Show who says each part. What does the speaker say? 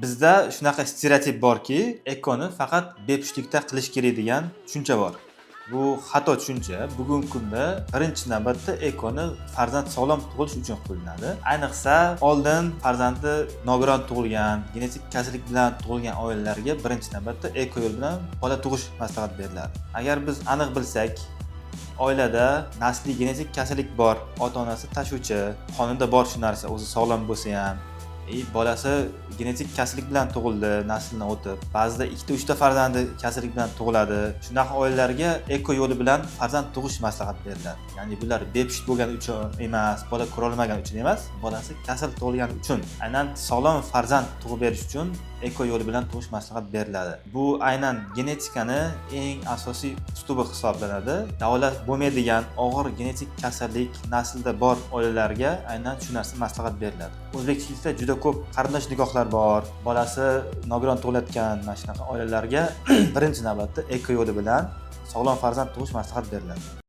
Speaker 1: Bizda shunaqa stereotip borki, ekoni faqat bepushtlikda qilish kerak degan tushuncha bor. Bu xato tushuncha. Bugungi kunda birinchi navbatda ekoni farzand sog'lom tug'ilish uchun qilinadi. Ayniqsa, oldin farzandi nogiron tug'ilgan, genetik kasallik bilan tug'ilgan oilalarga birinchi navbatda eko yo'l bilan bola tug'ish maslahat beriladi. Agar biz aniq bilsak, oilada nasliy genetik kasallik bor, ota-onasi tashuvchi, qonunda bor shu narsa, o'zi sog'lom bo'lsa ham, bolasi genetik kasallik bilan tug'ildi, naslini o'tib, ba'zida 2-3 ta farzandi kasallik bilan tug'iladi. Shunaqa oilalarga eko yo'li bilan farzand tug'ish maslahat beriladi. Ya'ni bular bepusht bo'lgani uchun emas, bola ko'ra olmagani uchun emas, bolasi kasal tug'ilgani uchun, aynan sog'lom farzand tug'ib berish uchun eko yo'li bilan tug'ish maslahat beriladi. Bu aynan genetikani eng asosiy ustubi hisoblanadi. Davolat bo'lmaydigan og'ir genetik kasallik naslda bor oilalarga aynan shu narsa maslahat beriladi. O'zbekistonda juda ko'p qarindosh nikohlar bor. Bolasi nogiron tug'ilayotgan mana shunaqa oilalarga birinchi navbatda eko yo'li bilan sog'lom farzand tug'ish maslahat beriladi.